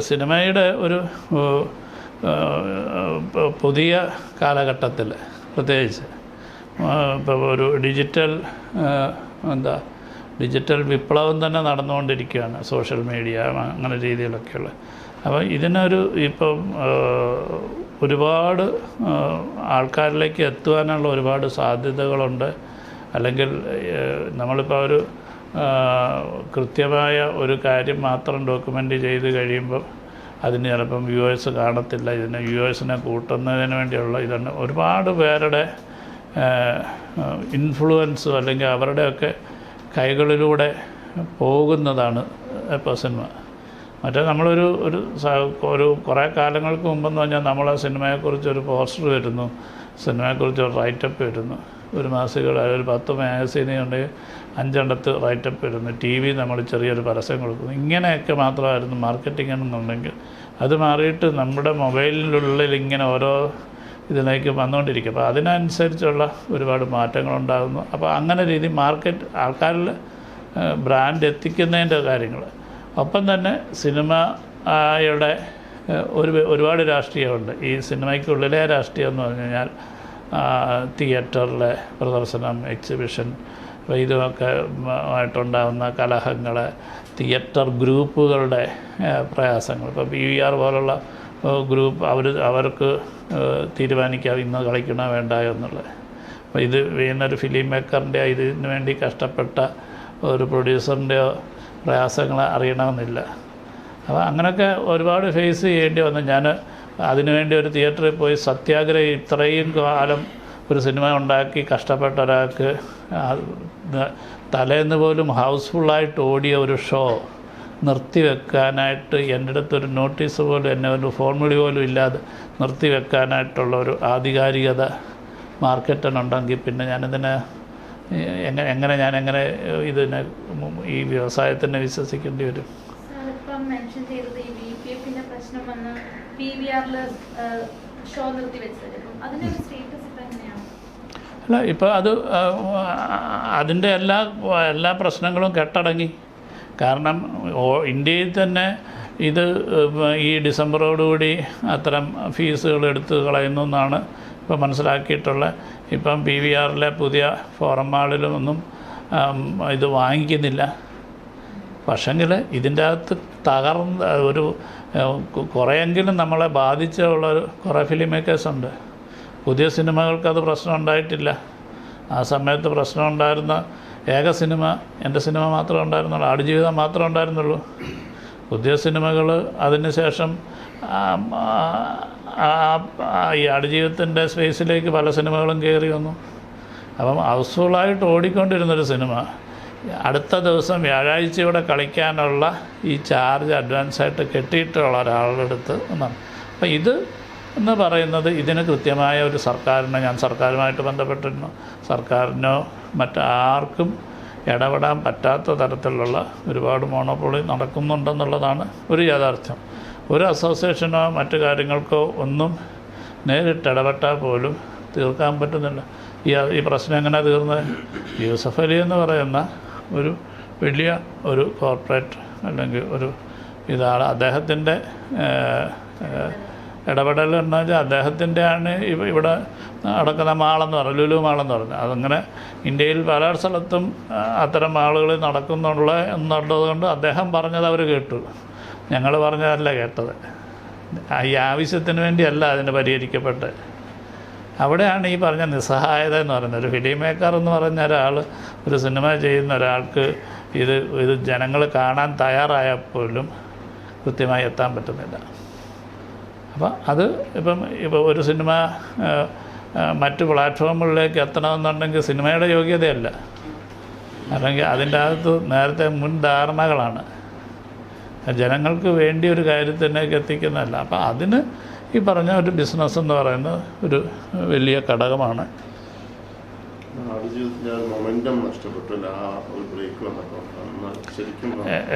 സിനിമയുടെ ഒരു പുതിയ കാലഘട്ടത്തിൽ പ്രത്യേകിച്ച് ഇപ്പോൾ ഒരു ഡിജിറ്റൽ വിപ്ലവം തന്നെ നടന്നുകൊണ്ടിരിക്കുകയാണ്. സോഷ്യൽ മീഡിയ അങ്ങനെ രീതിയിലൊക്കെയുള്ള. അപ്പോൾ ഇതിനൊരു ഇപ്പം ഒരുപാട് ആൾക്കാരിലേക്ക് എത്തുവാനുള്ള ഒരുപാട് സാധ്യതകളുണ്ട്. അല്ലെങ്കിൽ നമ്മളിപ്പോൾ ഒരു കൃത്യമായ ഒരു കാര്യം മാത്രം ഡോക്യുമെൻ്റ് ചെയ്ത് കഴിയുമ്പോൾ അതിന് ചിലപ്പം വ്യൂവേഴ്സ് കാണത്തില്ല. ഇതിന് വ്യൂവേഴ്സിനെ കൂട്ടുന്നതിന് വേണ്ടിയുള്ള ഇതാണ് ഒരുപാട് പേരുടെ ഇൻഫ്ലുവൻസും അല്ലെങ്കിൽ അവരുടെയൊക്കെ കൈകളിലൂടെ പോകുന്നതാണ് ഇപ്പോൾ സിനിമ. മറ്റേ നമ്മളൊരു കുറേ കാലങ്ങൾക്ക് മുമ്പെന്ന് പറഞ്ഞാൽ നമ്മൾ ആ സിനിമയെക്കുറിച്ചൊരു പോസ്റ്റർ വരുന്നു, സിനിമയെക്കുറിച്ചൊരു റൈറ്റപ്പ് വരുന്നു, ഒരു മാസികകൾ ഒരു 10 മാഗസീനുണ്ടെങ്കിൽ 5 എണ്ണത്ത് റൈറ്റപ്പ് വരുന്നു, ടി വി നമ്മൾ ചെറിയൊരു പരസ്യം കൊടുക്കുന്നു. ഇങ്ങനെയൊക്കെ മാത്രമായിരുന്നു മാർക്കറ്റിംഗ് എന്നുണ്ടെങ്കിൽ. അത് മാറിയിട്ട് നമ്മുടെ മൊബൈലിനുള്ളിൽ ഇങ്ങനെ ഓരോ ഇതിലേക്ക് വന്നുകൊണ്ടിരിക്കും. അപ്പോൾ അതിനനുസരിച്ചുള്ള ഒരുപാട് മാറ്റങ്ങളുണ്ടാകുന്നു. അപ്പോൾ അങ്ങനെ രീതി മാർക്കറ്റ് ആൾക്കാരിൽ ബ്രാൻഡ് എത്തിക്കുന്നതിൻ്റെ കാര്യങ്ങൾ. ഒപ്പം തന്നെ സിനിമയുടെ ഒരുപാട് രാഷ്ട്രീയമുണ്ട്. ഈ സിനിമയ്ക്കുള്ളിലെ രാഷ്ട്രീയം എന്ന് പറഞ്ഞു കഴിഞ്ഞാൽ തിയേറ്ററിലെ പ്രദർശനം, എക്സിബിഷൻ, ഇതുമൊക്കെ ആയിട്ടുണ്ടാകുന്ന കലഹങ്ങൾ, തിയേറ്റർ ഗ്രൂപ്പുകളുടെ പ്രയാസങ്ങൾ. ഇപ്പോൾ PVR പോലുള്ള ഗ്രൂപ്പ് അവർക്ക് തീരുമാനിക്കാം ഇന്ന് കളിക്കണോ വേണ്ട എന്നുള്ളത്. അപ്പോൾ ഇത് ചെയ്യുന്നൊരു ഫിലിം മേക്കറിൻ്റെയോ ഇതിന് വേണ്ടി കഷ്ടപ്പെട്ട ഒരു പ്രൊഡ്യൂസറിൻ്റെയോ പ്രയാസങ്ങൾ അറിയണമെന്നില്ല. അപ്പോൾ അങ്ങനെയൊക്കെ ഒരുപാട് ഫേസ് ചെയ്യേണ്ടി വന്നു. ഞാൻ അതിനുവേണ്ടി ഒരു തിയേറ്ററിൽ പോയി സത്യാഗ്രഹം ഇത്രയും കാലം ഒരു സിനിമ ഉണ്ടാക്കി കഷ്ടപ്പെട്ട ഒരാൾക്ക് തലേന്ന് പോലും ഹൗസ്ഫുള്ളായിട്ട് ഓടിയ ഒരു ഷോ നിർത്തിവെക്കാനായിട്ട് എൻ്റെ അടുത്തൊരു നോട്ടീസ് പോലും എന്നെ ഒരു ഫോൺ വിളി പോലും ഇല്ലാതെ നിർത്തിവെക്കാനായിട്ടുള്ള ഒരു ആധികാരികത മാർക്കറ്റിനുണ്ടെങ്കിൽ പിന്നെ ഞാനിതിനെ എങ്ങനെ ഇതിനെ ഈ വ്യവസായത്തിനെ വിശ്വസിക്കേണ്ടി വരും? അല്ല, ഇപ്പോൾ അതിൻ്റെ എല്ലാ പ്രശ്നങ്ങളും കെട്ടടങ്ങി. കാരണം ഇന്ത്യയിൽ തന്നെ ഇത് ഈ ഡിസംബറോടുകൂടി അത്തരം ഫീസുകൾ എടുത്ത് കളയുന്നു എന്നാണ് ഇപ്പോൾ മനസ്സിലാക്കിയിട്ടുള്ള. ഇപ്പം PVRലെ പുതിയ ഫോറം മാളിലൊന്നും ഇത് വാങ്ങിക്കുന്നില്ല. പക്ഷെങ്കിൽ ഇതിൻ്റെ അകത്ത് ഒരു കുറേയെങ്കിലും നമ്മളെ ബാധിച്ചുള്ള കുറേ ഫിലിം മേക്കേഴ്സുണ്ട്. പുതിയ സിനിമകൾക്കത് പ്രശ്നം ഉണ്ടായിട്ടില്ല. ആ സമയത്ത് പ്രശ്നം ഉണ്ടായിരുന്ന ഏക സിനിമ എൻ്റെ സിനിമ മാത്രമേ ഉണ്ടായിരുന്നുള്ളൂ, ആടുജീവിതം മാത്രമേ ഉണ്ടായിരുന്നുള്ളൂ. പുതിയ സിനിമകൾ അതിന് ശേഷം ഈ ആടുജീവിതത്തിൻ്റെ സ്പേസിലേക്ക് പല സിനിമകളും കയറി വന്നു. അപ്പം ഹൗസ്ഫുള്ളായിട്ട് ഓടിക്കൊണ്ടിരുന്നൊരു സിനിമ അടുത്ത ദിവസം വ്യാഴാഴ്ചയോടെ കളിക്കാനുള്ള ഈ ചാർജ് അഡ്വാൻസായിട്ട് കെട്ടിയിട്ടുള്ള ഒരാളുടെ അടുത്ത് ഒന്നാണ്. അപ്പം ഇത് എന്ന് പറയുന്നത് ഇതിന് കൃത്യമായ ഒരു ഞാൻ സർക്കാരുമായിട്ട് ബന്ധപ്പെട്ടിരുന്നു, സർക്കാരിനോ മറ്റാർക്കും ഇടപെടാൻ പറ്റാത്ത തരത്തിലുള്ള ഒരുപാട് മോണോപ്പൊളി നടക്കുന്നുണ്ടെന്നുള്ളതാണ് ഒരു യാഥാർത്ഥ്യം. ഒരു അസോസിയേഷനോ മറ്റു കാര്യങ്ങൾക്കോ ഒന്നും നേരിട്ട് ഇടപെട്ടാൽ പോലും തീർക്കാൻ പറ്റുന്നില്ല. ഈ പ്രശ്നം എങ്ങനെ തീർന്നത്? യൂസഫ് അലി എന്ന് പറയുന്ന ഒരു വലിയ ഒരു കോർപ്പറേറ്റ് അല്ലെങ്കിൽ ഒരു ഇതാണ് അദ്ദേഹത്തിൻ്റെ ഇടപെടൽ എന്ന് വെച്ചാൽ അദ്ദേഹത്തിൻ്റെ ആണ് ഇവിടെ നടക്കുന്ന മാളെന്ന് പറഞ്ഞു, ലുലു മാളെന്ന് പറഞ്ഞു. അതങ്ങനെ ഇന്ത്യയിൽ പല സ്ഥലത്തും അത്തരം മാളുകൾ എന്നുള്ളത് കൊണ്ട് അദ്ദേഹം പറഞ്ഞത് അവർ കേട്ടു, ഞങ്ങൾ പറഞ്ഞതല്ല കേട്ടത്. ഈ ആവശ്യത്തിന് വേണ്ടിയല്ല അതിന് പരിഹരിക്കപ്പെട്ട്. അവിടെയാണ് ഈ പറഞ്ഞ നിസ്സഹായത എന്ന് പറയുന്നത്. ഒരു ഫിലിം മേക്കർ എന്ന് പറഞ്ഞ ഒരാൾ, ഒരു സിനിമ ചെയ്യുന്ന ഒരാൾക്ക് ഇത് ജനങ്ങൾ കാണാൻ തയ്യാറായപ്പോലും കൃത്യമായി എത്താൻ പറ്റുന്നില്ല. അപ്പം അത് ഇപ്പോൾ ഒരു സിനിമ മറ്റ് പ്ലാറ്റ്ഫോമുകളിലേക്ക് എത്തണമെന്നുണ്ടെങ്കിൽ സിനിമയുടെ യോഗ്യതയല്ല, അല്ലെങ്കിൽ അതിൻ്റെ അകത്ത് നേരത്തെ മുൻധാരണകളാണ്, ജനങ്ങൾക്ക് വേണ്ടി ഒരു കാര്യത്തിലേക്ക് എത്തിക്കുന്നതല്ല. അപ്പം അതിന് ഈ പറഞ്ഞ ഒരു ബിസിനസ് എന്ന് പറയുന്നത് ഒരു വലിയ ഘടകമാണ്.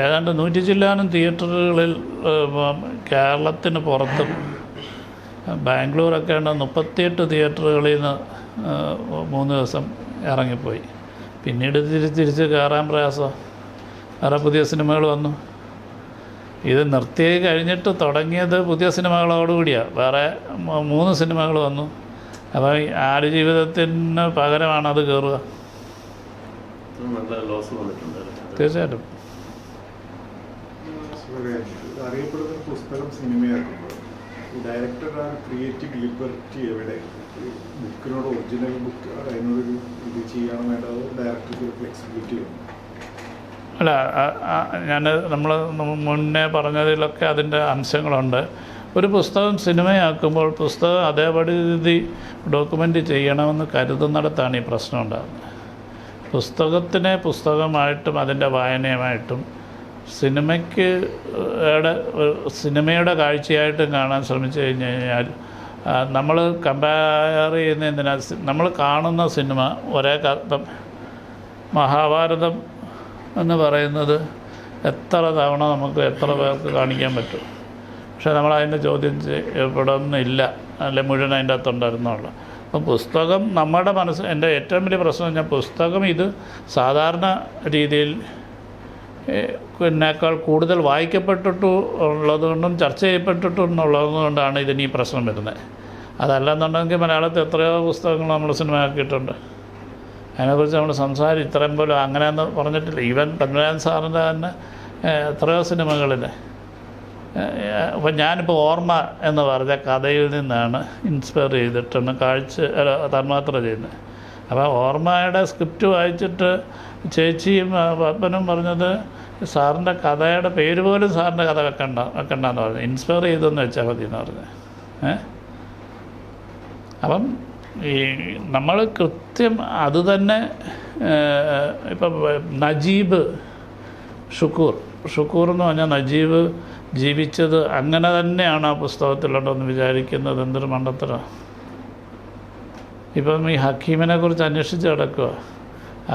ഏതാണ്ട് 100 ചില്ലാനും തിയേറ്ററുകളിൽ കേരളത്തിന് പുറത്തും ബാംഗ്ലൂരൊക്കെ ഉണ്ട് 38 തിയേറ്ററുകളിൽ നിന്ന് 3 ദിവസം ഇറങ്ങിപ്പോയി. പിന്നീട് തിരിച്ച് കയറാൻ പ്രയാസം. വേറെ പുതിയ സിനിമകൾ വന്നു. ഇത് നിർത്തി കഴിഞ്ഞിട്ട് തുടങ്ങിയത് പുതിയ സിനിമകളോടുകൂടിയാണ്. വേറെ 3 സിനിമകൾ വന്നു. അപ്പോൾ ആടുജീവിതത്തിന് പകരമാണത് കയറുക. തീർച്ചയായിട്ടും അറിയപ്പെടുന്ന പുസ്തകം സിനിമയാക്കുമ്പോൾ ഡയറക്ടർ ആ ക്രിയേറ്റീവ് ലിബർട്ടി എവിടെ? ബുക്കിനോട് ഒറിജിനൽ ബുക്ക് അതിനോടൊരു ഇത് ചെയ്യാൻ വേണ്ടത് ഡയറക്ടർക്ക് ഒരു ഫ്ലെക്സിബിലിറ്റി ഉണ്ട്. അല്ല, നമ്മൾ മുന്നേ പറഞ്ഞതിലൊക്കെ അതിൻ്റെ അംശങ്ങളുണ്ട്. ഒരു പുസ്തകം സിനിമയാക്കുമ്പോൾ പുസ്തകം അതേപടി ഡോക്യുമെൻ്റ് ചെയ്യണമെന്ന് കരുതുന്നിടത്താണ് ഈ പ്രശ്നം ഉണ്ടാകുന്നത്. പുസ്തകത്തിനെ പുസ്തകമായിട്ടും അതിൻ്റെ വായനയുമായിട്ടും സിനിമയുടെ കാഴ്ചയായിട്ടും കാണാൻ ശ്രമിച്ചു കഴിഞ്ഞ് കഴിഞ്ഞാൽ നമ്മൾ കമ്പയർ ചെയ്യുന്നതിനാ നമ്മൾ കാണുന്ന സിനിമ ഇപ്പം മഹാഭാരതം എന്ന് പറയുന്നത് എത്ര തവണ നമുക്ക് എത്ര പേർക്ക് കാണിക്കാൻ പറ്റും? പക്ഷേ നമ്മളതിൻ്റെ ചോദ്യം ചെയ്യപ്പെടുന്നില്ല, അല്ലെ മുഴുവൻ അതിൻ്റെ അകത്തുണ്ടായിരുന്നുള്ളൂ. അപ്പം പുസ്തകം നമ്മുടെ എൻ്റെ ഏറ്റവും വലിയ പ്രശ്നം പറഞ്ഞാൽ പുസ്തകം ഇത് സാധാരണ രീതിയിൽ എന്നേക്കാൾ കൂടുതൽ വായിക്കപ്പെട്ടിട്ടുള്ളതുകൊണ്ടും ചർച്ച ചെയ്യപ്പെട്ടിട്ടുള്ളതുകൊണ്ടാണ് ഇതിന് ഈ പ്രശ്നം വരുന്നത്. അതല്ലെന്നുണ്ടെങ്കിൽ മലയാളത്തിൽ എത്രയോ പുസ്തകങ്ങൾ നമ്മൾ സിനിമയാക്കിയിട്ടുണ്ട്. അതിനെക്കുറിച്ച് നമ്മൾ ഇത്രയും പോലും അങ്ങനെയെന്ന് പറഞ്ഞിട്ടില്ല. ഈവൻ പത്മനാഭൻ സാറിൻ്റെ തന്നെ എത്രയോ സിനിമകളിൽ അപ്പം ഞാനിപ്പോൾ ഓർമ്മ എന്ന് പറഞ്ഞ കഥയിൽ നിന്നാണ് ഇൻസ്പയർ ചെയ്തിട്ടാണ് തന്മാത്ര ചെയ്യുന്നത്. അപ്പോൾ ഓർമ്മയുടെ സ്ക്രിപ്റ്റ് വായിച്ചിട്ട് ചേച്ചിയും പത്മനും പറഞ്ഞത് സാറിൻ്റെ കഥയുടെ പേര് പോലും സാറിൻ്റെ കഥ വെക്കണ്ടെന്ന് പറഞ്ഞു, ഇൻസ്പയർ ചെയ്തെന്ന് വെച്ചാൽ മതി എന്ന് പറഞ്ഞത്. അപ്പം ഈ നമ്മൾ കൃത്യം അത് തന്നെ ഇപ്പം നജീബ് ഷുക്കൂർ എന്ന് പറഞ്ഞാൽ നജീബ് ജീവിച്ചത് അങ്ങനെ തന്നെയാണ് ആ പുസ്തകത്തിലുണ്ടെന്ന് വിചാരിക്കുന്നത് എന്തൊരു മണ്ടത്തരം. ഇപ്പം ഈ ഹക്കീമിനെ കുറിച്ച് അന്വേഷിച്ച് കിടക്കുക,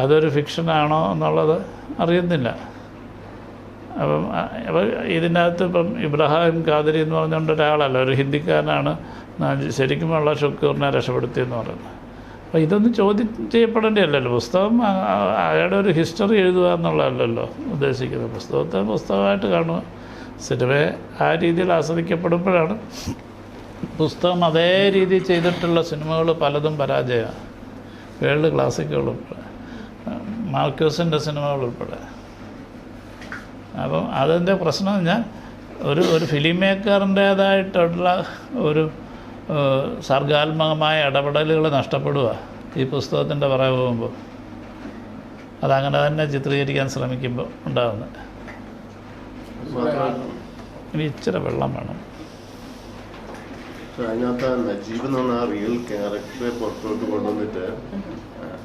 അതൊരു ഫിക്ഷനാണോ എന്നുള്ളത് അറിയുന്നില്ല. അപ്പം ഇതിൻ്റെ അകത്ത് ഇപ്പം ഇബ്രാഹിം ഖാദരി എന്ന് പറഞ്ഞുകൊണ്ട് ഒരാളല്ല, ഒരു ഹിന്ദിക്കാരനാണ് ശരിക്കുമുള്ള ഷുക്കൂറിനെ രക്ഷപ്പെടുത്തിയെന്ന് പറയുന്നത്. അപ്പോൾ ഇതൊന്നും ചോദ്യം ചെയ്യപ്പെടേണ്ടതല്ലല്ലോ. പുസ്തകം അയാളുടെ ഒരു ഹിസ്റ്ററി എഴുതുക എന്നുള്ളതല്ലല്ലോ ഉദ്ദേശിക്കുന്നത്. പുസ്തകത്തെ പുസ്തകമായിട്ട് കാണുക. സിനിമയെ ആ രീതിയിൽ ആസ്വദിക്കപ്പെടുമ്പോഴാണ്. പുസ്തകം അതേ രീതിയിൽ ചെയ്തിട്ടുള്ള സിനിമകൾ പലതും പരാജയമാണ്. വേൾഡ് ക്ലാസിക്കുകൾ ഉൾപ്പെടെ, മാർക്യൂസിൻ്റെ സിനിമകൾ ഉൾപ്പെടെ. അപ്പം അതിൻ്റെ പ്രശ്നം പറഞ്ഞാൽ ഒരു ഫിലിം മേക്കറിൻ്റേതായിട്ടുള്ള ഒരു സർഗാത്മകമായ ഇടപെടലുകൾ നഷ്ടപ്പെടുക ഈ പുസ്തകത്തിൻ്റെ പുറകെ പോകുമ്പോൾ. അതങ്ങനെ തന്നെ ചിത്രീകരിക്കാൻ ശ്രമിക്കുമ്പോൾ ഉണ്ടാകുന്നത്. ഇനി ഇച്ചിരി വെള്ളം വേണം. അതിനകത്ത് നജീബ് എന്ന് പറഞ്ഞ ആ റിയൽ ക്യാരക്ടറെ പുറത്തോട്ട് കൊണ്ടുവന്നിട്ട്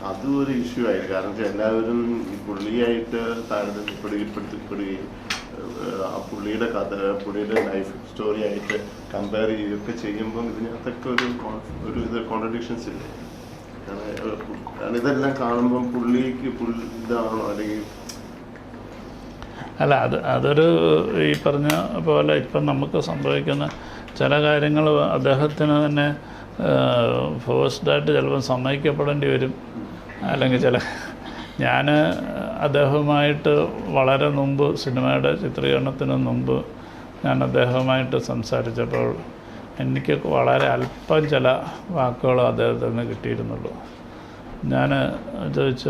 അതും ഒരു ഇഷ്യൂ ആയി. കാരണം എല്ലാവരും ഈ പുള്ളിയായിട്ട് താരതമ്യപ്പെടുകയും ആ പുള്ളിയുടെ കഥ, പുള്ളിയുടെ ലൈഫ് സ്റ്റോറി ആയിട്ട് കമ്പയർ ചെയ്യുകയൊക്കെ ചെയ്യുമ്പം ഇതിനകത്തൊക്കെ ഒരു കോൺട്രഡിക്ഷൻസ് ഇല്ലേ? കാരണം ഇതെല്ലാം കാണുമ്പം പുള്ളിക്ക് ഇതാണോ അല്ലെങ്കിൽ അല്ല, അതൊരു ഈ പറഞ്ഞ പോലെ ഇപ്പം നമുക്ക് സംഭവിക്കുന്ന ചില കാര്യങ്ങൾ അദ്ദേഹത്തിന് തന്നെ ഫോഴ്സ്ഡായിട്ട് ചിലപ്പോൾ സമ്മതിക്കപ്പെടേണ്ടി വരും. അല്ലെങ്കിൽ ഞാൻ അദ്ദേഹവുമായിട്ട് വളരെ മുമ്പ്, സിനിമയുടെ ചിത്രീകരണത്തിന് മുമ്പ് ഞാൻ അദ്ദേഹവുമായിട്ട് സംസാരിച്ചപ്പോൾ എനിക്ക് വളരെ അല്പം ചില വാക്കുകൾ അദ്ദേഹത്തിൽ നിന്ന് കിട്ടിയിരുന്നുള്ളൂ. ഞാൻ ചോദിച്ചു,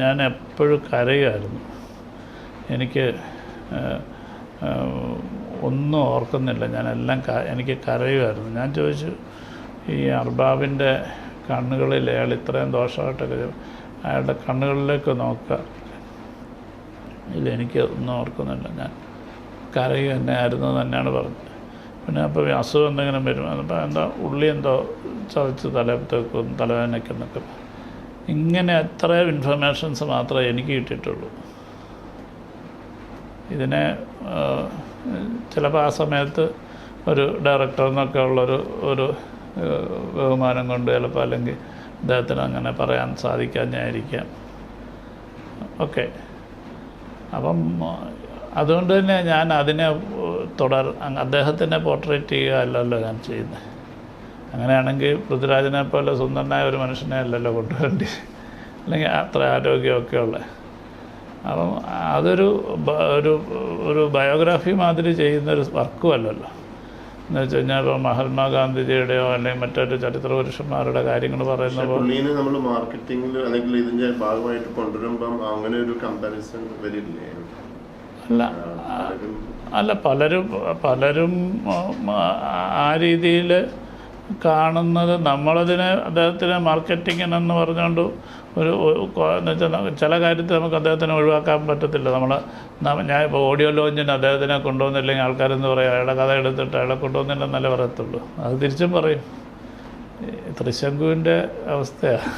ഞാൻ എപ്പോഴും കരയുമായിരുന്നു. എനിക്ക് ഒന്നും ഓർക്കുന്നില്ല, ഞാനെല്ലാം എനിക്ക് കരയുമായിരുന്നു. ഞാൻ ചോദിച്ചു, ഈ അർബാബിൻ്റെ കണ്ണുകളിൽ അയാൾ ഇത്രയും ദോഷമായിട്ടൊക്കെ അയാളുടെ കണ്ണുകളിലേക്ക് നോക്കുക. ഇല്ല, എനിക്ക് ഒന്നും ഓർക്കുന്നില്ല, ഞാൻ കരയുക തന്നെയായിരുന്നു തന്നെയാണ് പറഞ്ഞത്. പിന്നെ അപ്പോൾ അസുഖം എന്തെങ്കിലും വരും, അപ്പോൾ എന്താ ഉള്ളി എന്തോ ചതച്ച് തലത്തേക്കും തലവേദനയ്ക്കെന്നൊക്കെ. ഇങ്ങനെ എത്രയോ ഇൻഫർമേഷൻസ് മാത്രമേ എനിക്ക് കിട്ടിയിട്ടുള്ളൂ. ഇതിനെ ചിലപ്പോൾ ആ സമയത്ത് ഒരു ഡയറക്ടർ എന്നൊക്കെ ഉള്ളൊരു ബഹുമാനം കൊണ്ട് ചിലപ്പോൾ, അല്ലെങ്കിൽ അദ്ദേഹത്തിന് അങ്ങനെ പറയാൻ സാധിക്കാഞ്ഞായിരിക്കാം ഓക്കെ. അപ്പം അതുകൊണ്ട് തന്നെ ഞാൻ അതിനെ അദ്ദേഹത്തിനെ പോർട്രേറ്റ് ചെയ്യുക അല്ലല്ലോ ഞാൻ ചെയ്യുന്നത്. അങ്ങനെയാണെങ്കിൽ പൃഥ്വിരാജിനെ പോലെ സുന്ദരനായ ഒരു മനുഷ്യനെ അല്ലല്ലോ കൊണ്ടുവരേണ്ടി, അല്ലെങ്കിൽ അത്ര ആരോഗ്യമൊക്കെ ഉള്ള. അപ്പം അതൊരു ഒരു ബയോഗ്രാഫി മാതിരി ചെയ്യുന്നൊരു വർക്കും അല്ലല്ലോ. എന്ന് വെച്ച് കഴിഞ്ഞാൽ ഇപ്പോൾ മഹാത്മാഗാന്ധിജിയുടെയോ അല്ലെങ്കിൽ മറ്റൊരു ചരിത്ര പുരുഷന്മാരുടെ കാര്യങ്ങൾ പറയുന്നപ്പോൾ പുള്ളീനെ നമ്മൾ മാർക്കറ്റിംഗിൽ അല്ലെങ്കിൽ ഇതിന്റെ ഭാഗമായിട്ട് കൊണ്ടുവരുമ്പം അങ്ങനെ ഒരു കമ്പാരിസൺ വരില്ലേ? അല്ല പലരും ആ രീതിയിൽ കാണുന്നത്. നമ്മളതിനെ അദ്ദേഹത്തിന് മാർക്കറ്റിങ്ങിനെന്ന് പറഞ്ഞുകൊണ്ട് എന്ന് വെച്ചാൽ ചില കാര്യത്തിൽ നമുക്ക് അദ്ദേഹത്തിനെ ഒഴിവാക്കാൻ പറ്റത്തില്ല. ഞാൻ ഇപ്പോൾ ഓഡിയോ ലോഞ്ചിന് അദ്ദേഹത്തിനെ കൊണ്ടുവന്നില്ലെങ്കിൽ ആൾക്കാരെന്ന് പറയും അയാളുടെ കഥ എടുത്തിട്ട് അയാളെ കൊണ്ടുവന്നില്ലെന്നല്ലേ പറയത്തുള്ളൂ. അത് തിരിച്ചും പറയും. ത്രിശങ്കുവിൻ്റെ അവസ്ഥയാണ്.